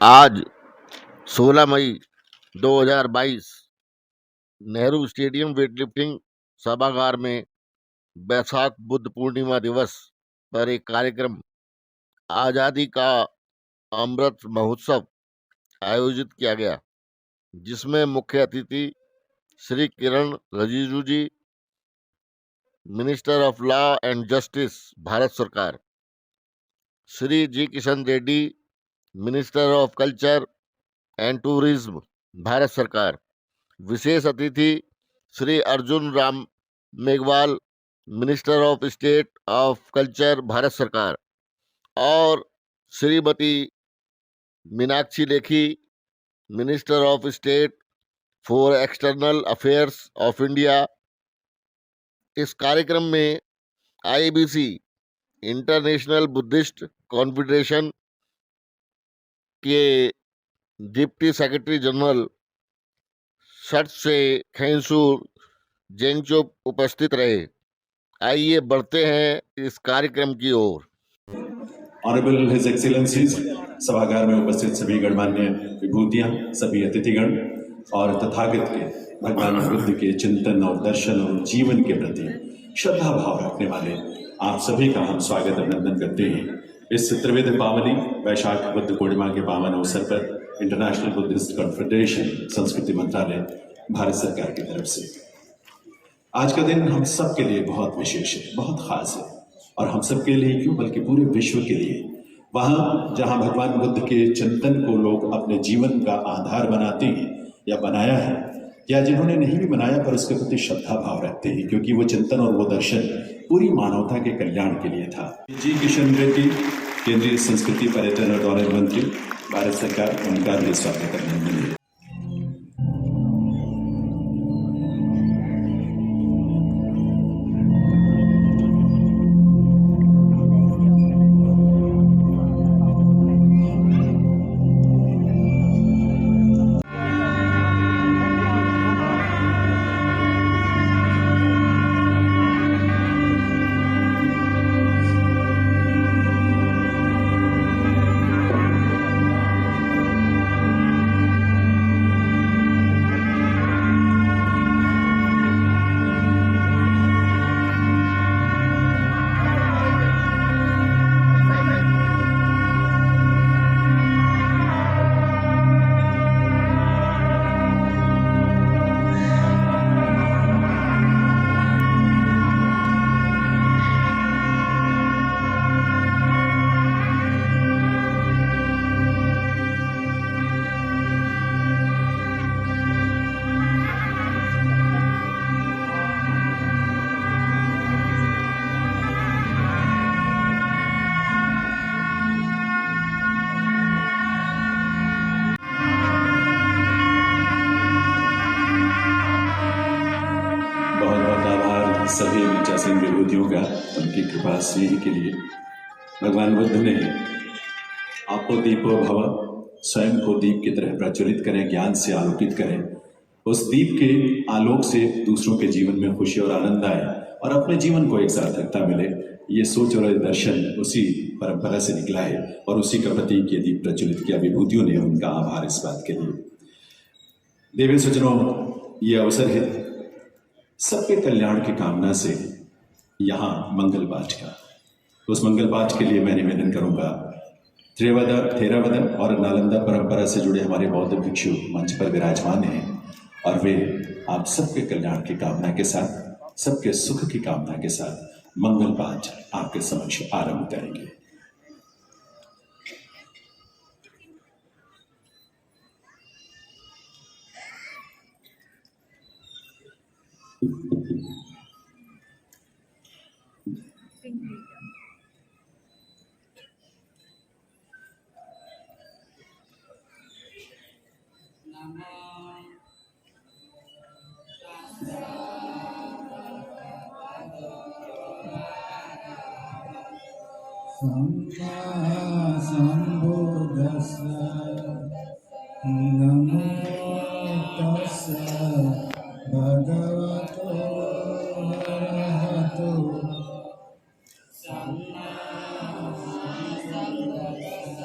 आज 16 मई 2022 Nehru stadium weightlifting सभागार में बैसाख बुद्ध पूर्णिमा दिवस पर एक कार्यक्रम आजादी का अमृत महोत्सव आयोजित किया गया, जिसमें मुख्य अतिथि Shri Kiran Rijiju ji, minister of law and justice Bharat सरकार, Shri G Kishan Reddy, minister of culture and tourism Bharat सरकार, विशेष अतिथि Shri Arjun Ram Meghwal, minister of state of culture Bharat सरकार, और Shrimati Meenakshi Lekhi, minister of state for external affairs of India. इस कार्यक्रम में आईबीसी इंटरनेशनल बुद्धिस्ट कॉन्फेडरेशन के डिप्टी सेक्रेटरी जनरल से खेंसूर जेंगचोप उपस्थित रहे। आइए बढ़ते हैं इस कार्यक्रम की ओर। ऑनरेबल हिज एक्सीलेंसीज, सभागार में उपस्थित सभी गणमान्य विभूतियां, सभी अतिथिगण और तथागत के भगवान बुद्ध के चिंतन और दर्शन और जीवन के प्रति श्रद्धा भाव रखने वाले आप सभी का हम स्वागत अभिनंदन करते हैं। इस त्रिविध पावनी वैशाख बुद्ध पूर्णिमा के पावन अवसर पर इंटरनेशनल बुद्धिस्ट कॉन्फेडरेशन संस्कृति मंत्रालय भारत सरकार की तरफ से आज का दिन हम सब के लिए बहुत विशेष है, बहुत खास है। और हम सब के लिए क्यों, बल्कि पूरे विश्व के लिए। वहाँ जहाँ भगवान बुद्ध के चिंतन को लोग अपने जीवन का आधार बनाते हैं या बनाया है, या जिन्होंने नहीं भी बनाया पर उसके प्रति श्रद्धा भाव रखते हैं, क्योंकि वो चिंतन और वो दर्शन पूरी मानवता के कल्याण के लिए था। जी किशन रेड्डी, केंद्रीय संस्कृति पर्यटन और डॉलर मंत्री भारत सरकार, उनका भी स्वागत अभिनंदन है। सभी विचारशील विभूतियों का उनकी कृपा स्नेह के लिए भगवान बुद्ध ने आपो दीपो भव, स्वयं को दीप की तरह प्रज्वलित करें, ज्ञान से आलोकित करें। उस दीप के आलोक से दूसरों के जीवन में खुशी और आनंद आए और अपने जीवन को एक सार्थकता मिले। ये सोच और दर्शन उसी परंपरा से निकला है और उसी का प्रतीक ये दीप प्रज्वलित किया। विभूतियों ने उनका आभार इस बात के लिए। देवी सज्जनों, ये अवसर है सबके कल्याण की कामना से यहाँ मंगल पाठ का। उस मंगल पाठ के लिए मैं निवेदन करूंगा थेरावद और नालंदा परंपरा से जुड़े हमारे बौद्ध भिक्षु मंच पर विराजमान हैं और वे आप सबके कल्याण की कामना के साथ, सबके सुख की कामना के साथ मंगल पाठ आपके समक्ष आरंभ करेंगे। संबुद्धस्स नमो तस्स भगवतो अरहतो सम्मा संबुद्धस्स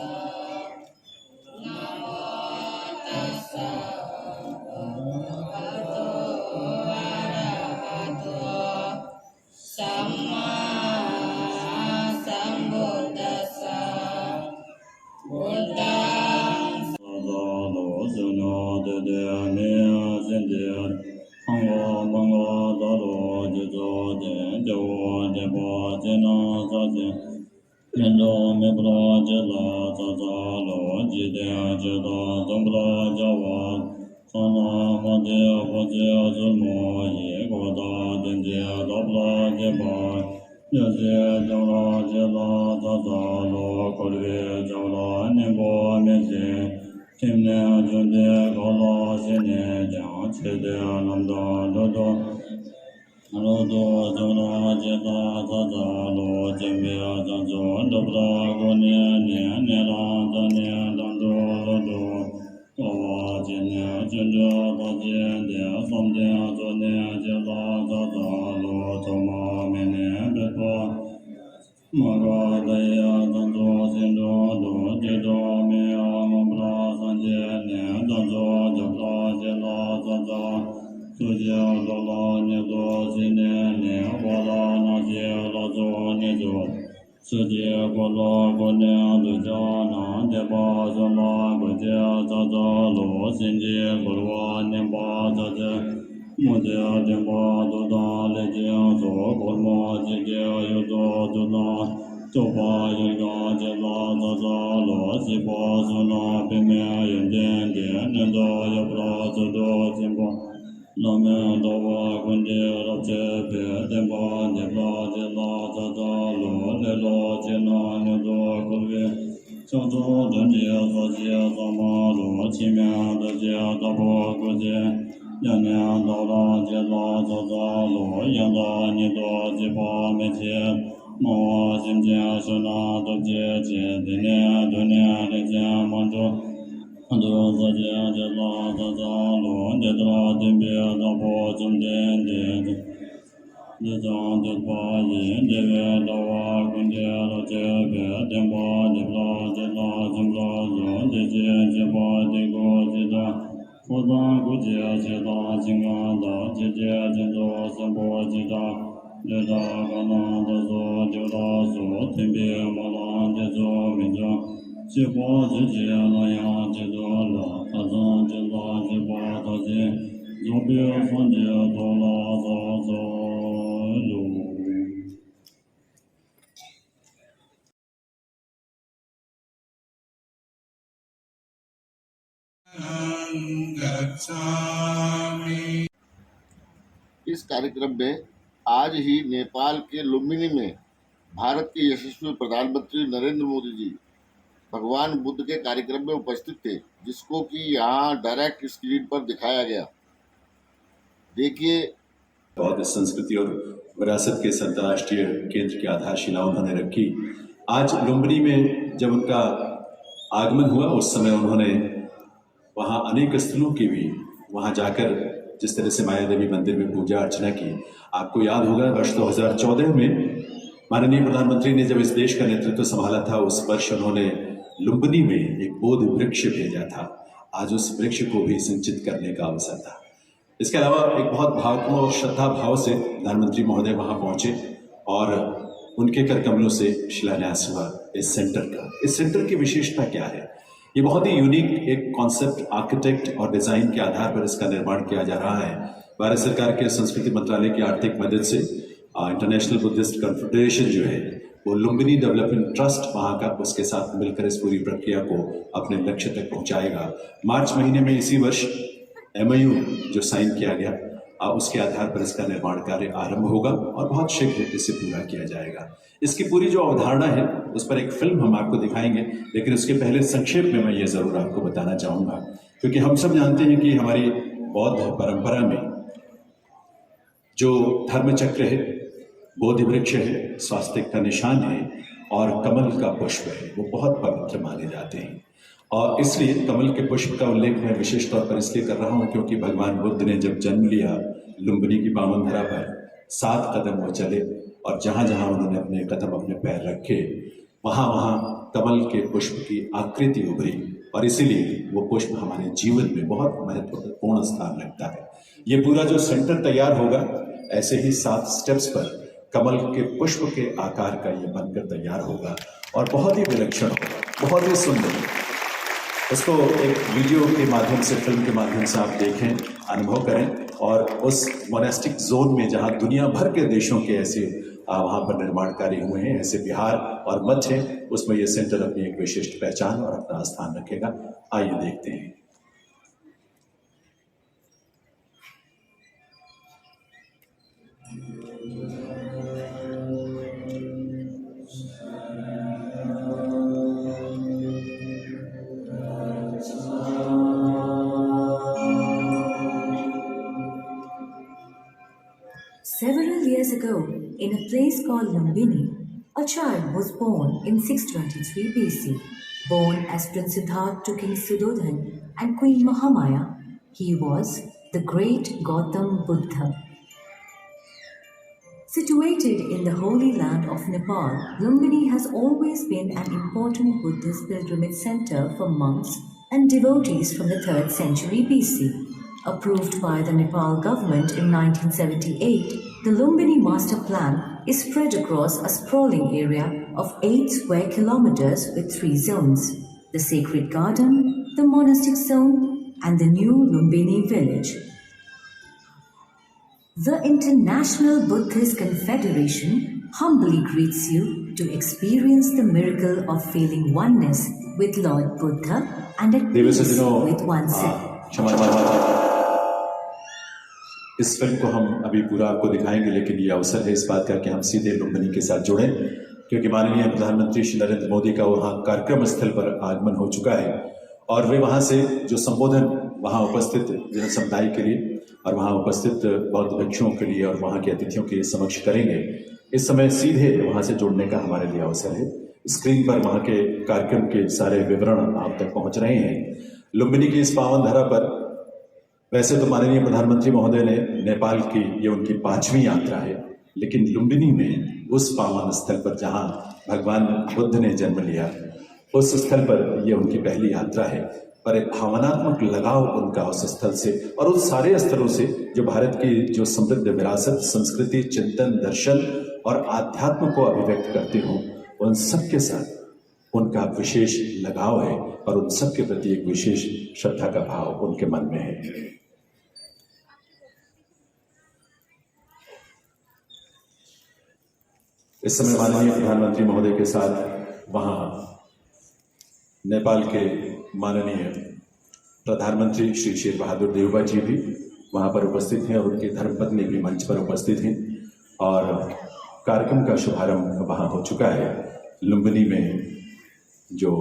इस कार्यक्रम में आज ही नेपाल के लुम्बिनी में भारत के यशस्वी प्रधानमंत्री नरेंद्र मोदी जी भगवान बुद्ध के कार्यक्रम में उपस्थित थे, जिसको कि यहाँ डायरेक्ट स्क्रीन पर दिखाया गया। देखिए, बौद्ध संस्कृति और विरासत के इस अंतर्राष्ट्रीय केंद्र की आधारशिला उन्होंने रखी। आज लुम्बिनी में जब उनका आगमन हुआ, उस समय उन्होंने वहाँ अनेक स्थलों की भी वहाँ जाकर जिस तरह से माया देवी मंदिर में पूजा अर्चना की। आपको याद होगा वर्ष 2014 में माननीय प्रधानमंत्री ने जब इस देश का नेतृत्व संभाला था, उस वर्ष उन्होंने लुम्बिनी में एक बोधि वृक्ष भेजा था। आज उस वृक्ष को भी संचित करने का अवसर था। इसके अलावा एक बहुत भावपूर्ण और श्रद्धा भाव से प्रधानमंत्री महोदय वहां पहुंचे और उनके कर कमलों से शिलान्यास हुआ इस सेंटर का। इस सेंटर की विशेषता क्या है? ये बहुत ही यूनिक एक कॉन्सेप्ट, आर्किटेक्ट और डिजाइन के आधार पर इसका निर्माण किया जा रहा है। भारत सरकार के संस्कृति मंत्रालय की आर्थिक मदद से इंटरनेशनल बुद्धिस्ट कॉन्फेडरेशन जो है वो लुम्बिनी डेवलपमेंट ट्रस्ट वहाँ का उसके साथ मिलकर इस पूरी प्रक्रिया को अपने लक्ष्य तक पहुँचाएगा। मार्च महीने में इसी वर्ष MOU जो साइन किया गया, उसके आधार पर इसका निर्माण कार्य आरंभ होगा और बहुत शीघ्र इसे पूरा किया जाएगा। इसकी पूरी जो अवधारणा है उस पर एक फिल्म हम आपको दिखाएंगे, लेकिन उसके पहले संक्षेप में मैं ये ज़रूर आपको बताना चाहूँगा, क्योंकि हम सब जानते हैं कि हमारी बौद्ध परंपरा में जो धर्म चक्र है, बोधि वृक्ष है, स्वास्तिक का निशान है और कमल का पुष्प है, वो बहुत पवित्र माने जाते हैं। और इसलिए कमल के पुष्प का उल्लेख मैं विशेष तौर पर इसलिए कर रहा हूँ क्योंकि भगवान बुद्ध ने जब जन्म लिया लुम्बिनी की पावन धरा पर 7 कदम वो चले और जहाँ जहाँ उन्होंने अपने कदम, अपने पैर रखे, वहाँ वहाँ कमल के पुष्प की आकृति उभरी और इसीलिए वो पुष्प हमारे जीवन में बहुत महत्वपूर्ण स्थान रखता है। ये पूरा जो सेंटर तैयार होगा, ऐसे ही 7 स्टेप्स पर कमल के पुष्प के आकार का ये बनकर तैयार होगा और बहुत ही विलक्षण होगा, बहुत ही सुंदर। उसको एक वीडियो के माध्यम से, फिल्म के माध्यम से आप देखें, अनुभव करें। और उस मोनेस्टिक जोन में जहाँ दुनिया भर के देशों के ऐसे वहाँ पर निर्माण कार्य हुए हैं, ऐसे विहार और मठ हैं, उसमें ये सेंटर अपनी एक विशिष्ट पहचान और अपना स्थान रखेगा। आइए देखते हैं। Several years ago, in a place called Lumbini, a child was born in 623 BC. Born as Prince Siddhartha to King Suddhodhan and Queen Mahamaya, he was the great Gautam Buddha. Situated in the holy land of Nepal, Lumbini has always been an important Buddhist pilgrimage center for monks and devotees from the 3rd century BC. Approved by the Nepal government in 1978, the Lumbini Master Plan is spread across a sprawling area of 8 square kilometers with 3 zones: the Sacred Garden, the Monastic Zone, and the new Lumbini village. The International Buddhist Confederation humbly greets you to experience the miracle of feeling oneness with Lord Buddha and at peace with oneself. इस film को हम अभी पूरा आपको दिखाएंगे, लेकिन ये अवसर है इस बात का कि हम सीधे लुम्बिनी के साथ जुड़ें, क्योंकि माननीय प्रधानमंत्री श्री नरेंद्र मोदी का वहाँ कार्यक्रम स्थल पर आगमन हो चुका है और वे वहाँ से जो संबोधन वहाँ उपस्थित जन समुदाय के लिए और वहाँ उपस्थित बौद्ध भिक्षुओं के लिए और वहाँ के अतिथियों के समक्ष करेंगे। इस समय सीधे वहाँ से जुड़ने का हमारे लिए अवसर है। स्क्रीन पर वहाँ के कार्यक्रम के सारे विवरण आप तक पहुँच रहे हैं। लुम्बिनी की इस पावन धरा पर वैसे तो माननीय प्रधानमंत्री महोदय ने नेपाल की ये उनकी 5वीं यात्रा है, लेकिन लुम्बिनी में उस पावन स्थल पर जहाँ भगवान बुद्ध ने जन्म लिया, उस स्थल पर ये उनकी पहली यात्रा है। पर एक भावनात्मक लगाव उनका उस स्थल से और उन सारे स्थलों से जो भारत की जो समृद्ध विरासत, संस्कृति, चिंतन, दर्शन और आध्यात्म को अभिव्यक्त करते हों, उन सब के साथ उनका विशेष लगाव है और उन सब के प्रति एक विशेष श्रद्धा का भाव उनके मन में है। इस समय माननीय प्रधानमंत्री महोदय के साथ वहाँ नेपाल के माननीय प्रधानमंत्री श्री शेर बहादुर देउबा जी भी वहाँ पर उपस्थित हैं और उनकी धर्मपत्नी भी मंच पर उपस्थित हैं और कार्यक्रम का शुभारंभ वहाँ हो चुका है। लुम्बिनी में जो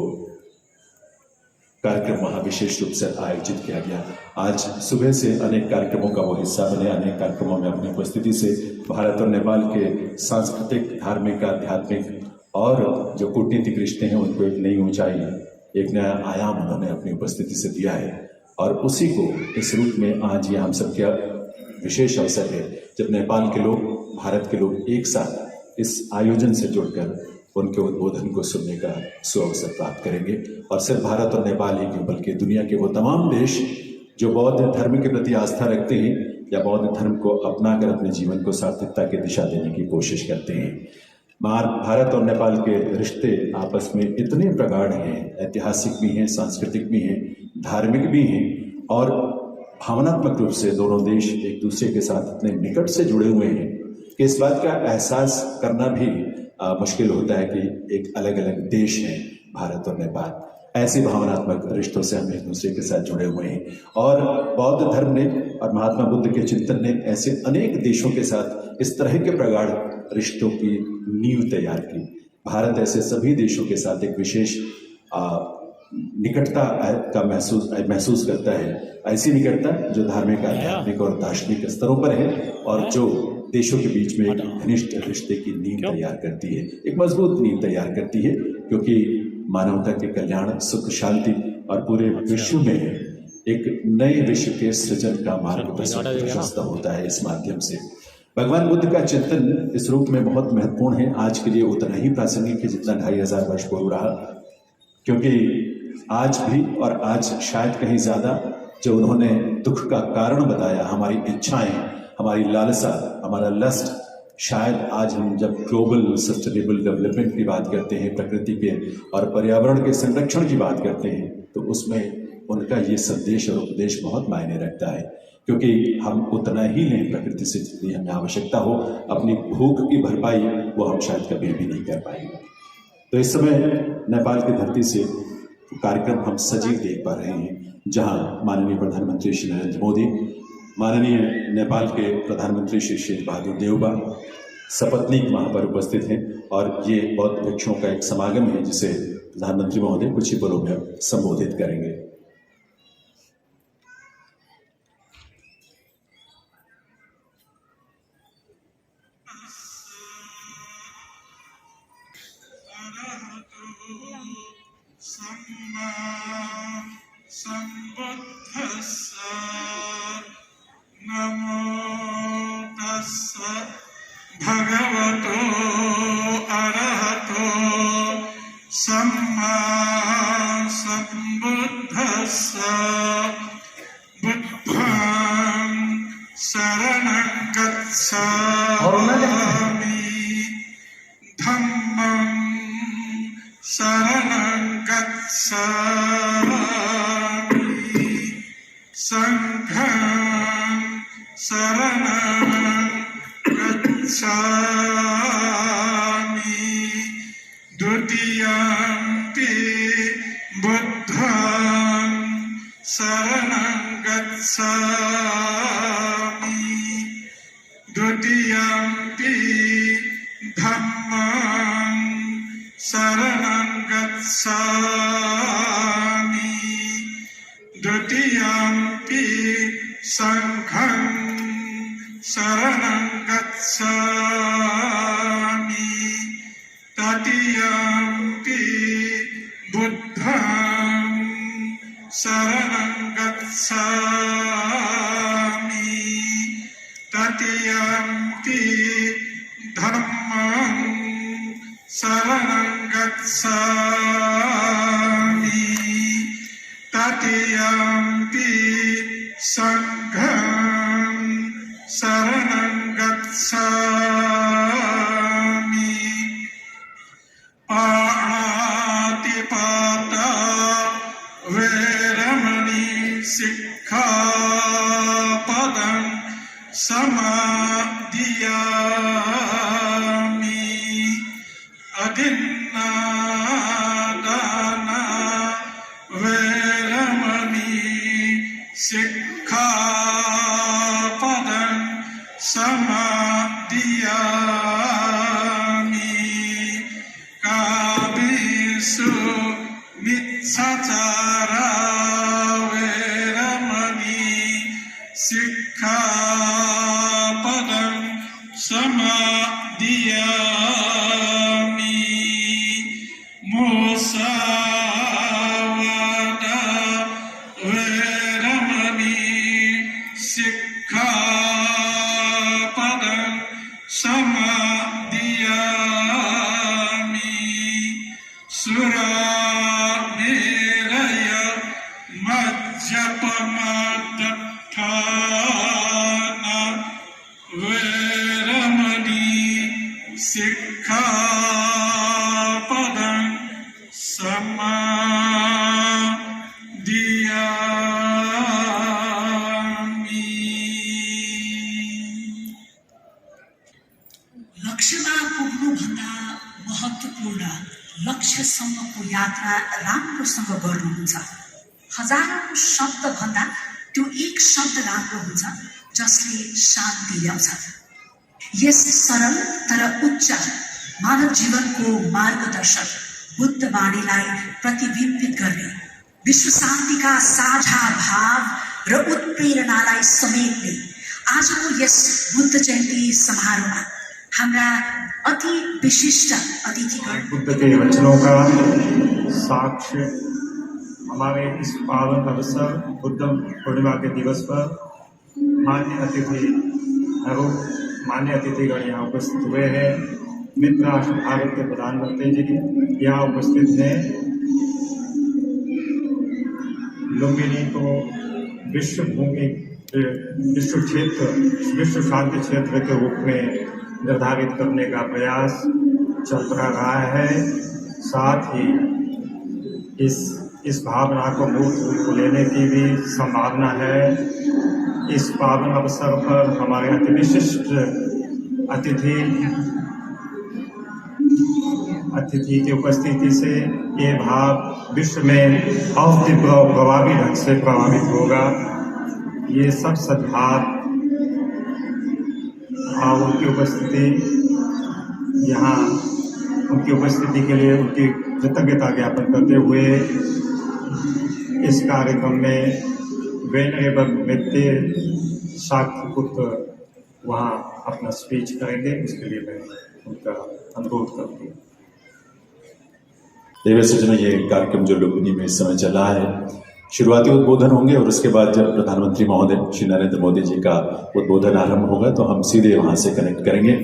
कार्यक्रम वहाँ विशेष रूप से आयोजित किया गया, आज सुबह से अनेक कार्यक्रमों का वो हिस्सा बने, अनेक कार्यक्रमों में अपनी उपस्थिति से भारत और नेपाल के सांस्कृतिक, धार्मिक, आध्यात्मिक और जो कूटनीतिक रिश्ते हैं उनको एक नई ऊंचाई, एक नया आयाम उन्होंने अपनी उपस्थिति से दिया है। और उसी को इस रूप में आज ये हम सबका विशेष अवसर है जब नेपाल के लोग, भारत के लोग एक साथ इस आयोजन से जुड़कर उनके उद्बोधन को सुनने का सुअवसर प्राप्त करेंगे। और सिर्फ भारत और नेपाल ही क्यों, बल्कि दुनिया के वो तमाम देश जो बौद्ध धर्म के प्रति आस्था रखते हैं या बौद्ध धर्म को अपनाकर अपने जीवन को सार्थकता की दिशा देने की कोशिश करते हैं। भारत और नेपाल के रिश्ते आपस में इतने प्रगाढ़ हैं, ऐतिहासिक भी हैं, सांस्कृतिक भी हैं, धार्मिक भी हैं और भावनात्मक रूप से दोनों देश एक दूसरे के साथ इतने निकट से जुड़े हुए हैं कि इस बात का एहसास करना भी मुश्किल होता है कि एक अलग अलग देश हैं भारत और नेपाल। ऐसे भावनात्मक रिश्तों से हम एक दूसरे के साथ जुड़े हुए हैं और बौद्ध धर्म ने और महात्मा बुद्ध के चिंतन ने ऐसे अनेक देशों के साथ इस तरह के प्रगाढ़ रिश्तों की नींव तैयार की। भारत ऐसे सभी देशों के साथ एक विशेष निकटता का महसूस करता है, ऐसी निकटता जो धार्मिक, आध्यात्मिक और दार्शनिक स्तरों पर है और जो देशों के बीच में एक घनिष्ठ रिश्ते की नींव तैयार करती है, एक मजबूत नींव तैयार करती है, क्योंकि मानवता के कल्याण, सुख, शांति और पूरे विश्व में एक नए विश्व के सृजन का मार्ग प्रशस्त होता है। इस माध्यम से भगवान बुद्ध का चिंतन इस रूप में बहुत महत्वपूर्ण है, आज के लिए उतना ही प्रासंगिक है जितना 2500 वर्ष पूर्व रहा, क्योंकि आज भी और आज शायद कहीं ज्यादा जो उन्होंने दुख का कारण बताया, हमारी इच्छाएं, हमारी लालसा, हमारा लस्ट, शायद आज हम जब ग्लोबल सस्टेनेबल डेवलपमेंट की बात करते हैं, प्रकृति के और पर्यावरण के संरक्षण की बात करते हैं, तो उसमें उनका ये संदेश और उपदेश बहुत मायने रखता है, क्योंकि हम उतना ही लें प्रकृति से जितनी हमें आवश्यकता हो, अपनी भूख की भरपाई वो हम शायद कभी भी नहीं कर पाएंगे। तो इस समय नेपाल की धरती से कार्यक्रम हम सजीव देख पा रहे हैं, जहां माननीय प्रधानमंत्री श्री नरेंद्र मोदी, माननीय नेपाल के प्रधानमंत्री श्री शेर बहादुर देउबा सपत्नीक वहाँ पर उपस्थित हैं और ये बौद्ध भिक्षुओं का एक समागम है जिसे प्रधानमंत्री महोदय कुछ ही पलों में संबोधित करेंगे। भगवतो अरहतो सम्मा सम्बुद्धस्स बुद्धं शरणं गच्छामि धम्मं शरणं गच्छामि संघं शरणं गच्छामि द्वितीयंपि बुद्धं शरणं गच्छामि द्वितीयंपि धम्मं शरणं गच्छामि द्वितीयंपि संघं शरणं गच्छामि तृतीयंपि बुद्धं शरणं गच्छामि तृतीयंपि धम्मं शरणं गच्छामि तृतीयंपि संघं शरणं गच्छामि पाणातिपाता वैरमणि सिक्खापदं समादियामि अदिन्नादाना वैरमणि सिक्खापदं समादियामि कामेषु मिथ्याचारा वैरमणि सिक्खापदं समादियामि मुसावादा वैरमणि सिक्खापदं समादियामि सुरामेरय मज्जपमादत्थाना वैरमणि सिक्खापदं समादियामि। लक्ष्यमा पुग्नुभन्दा महत्त्वपूर्ण लक्ष्यसम्मको यात्रा राम्रोसँग गर्नुहुन्छ। हजारौं शब्दभन्दा त्यो एक शब्द राम्रो हुन्छ जसले शान्ति ल्याउँछ। यस सरल तर उच्च मानव जीवनको मार्गदर्शक बुद्ध वाणीलाई प्रतिबिम्बित गर्ने, विश्व शान्तिका साझा भाव र उत्प्रेरणालाई समेट्ने आजको यस बुद्ध जयन्ती समारोहमा हाम्रा अति विशिष्ट अतिथिगण बुद्ध के वचनों का साक्ष्य हमारे इस पावन अवसर बुद्ध पूर्णिमा के दिवस पर मान्य अतिथिगण यहाँ उपस्थित हुए हैं। मित्र राष्ट्र भारत के प्रधानमंत्री जी यहाँ उपस्थित हैं। लुम्बिनी को विश्व शांति क्षेत्र के रूप में निर्धारित करने का प्रयास चल रहा है। साथ ही इस इस भावना को मूर्त रूप लेने की भी संभावना है। इस पावन अवसर पर हमारे अति विशिष्ट अतिथि की उपस्थिति से ये भाव विश्व में और तीव्र प्रभावी ढंग से प्रभावित होगा। ये सब सद्भाव और उनकी उपस्थिति यहाँ उनकी उपस्थिति के लिए उनकी कृतज्ञता ज्ञापन करते हुए इस कार्यक्रम में वेनरेबल मित्ते शाक्य पुत्र वहाँ अपना स्पीच करेंगे। उसके लिए मैं उनका अनुरोध करती हूँ। देव सजना, ये कार्यक्रम जो लुम्बिनी में इस समय चला है, शुरुआती उद्बोधन होंगे और उसके बाद जब प्रधानमंत्री महोदय श्री नरेंद्र मोदी जी का उद्बोधन आरंभ होगा तो हम सीधे वहां से कनेक्ट करेंगे।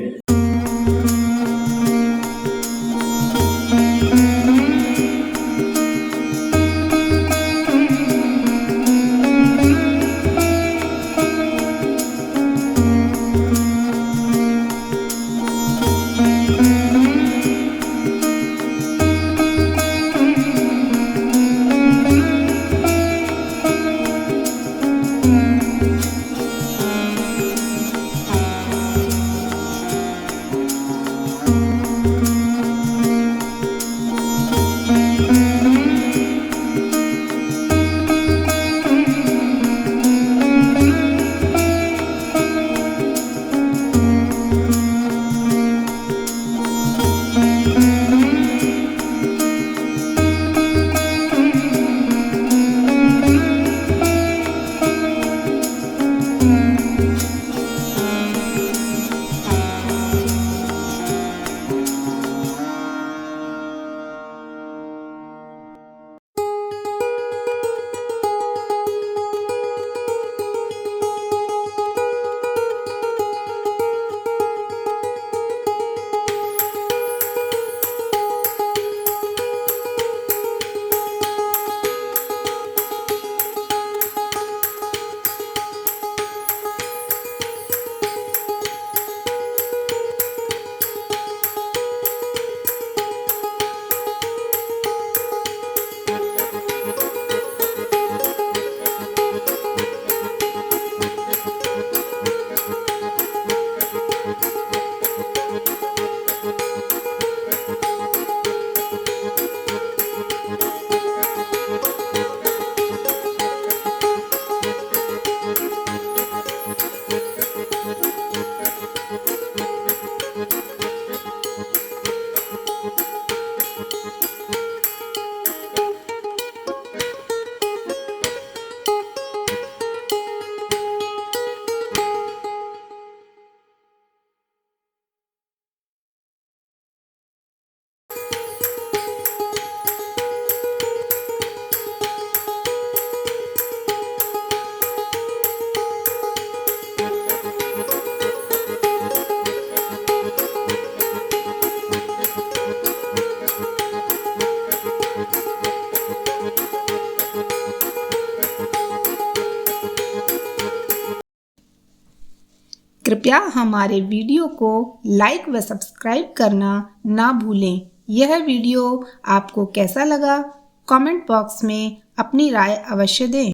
कृपया हमारे वीडियो को लाइक व सब्सक्राइब करना ना भूलें। यह वीडियो आपको कैसा लगा? कमेंट बॉक्स में अपनी राय अवश्य दें।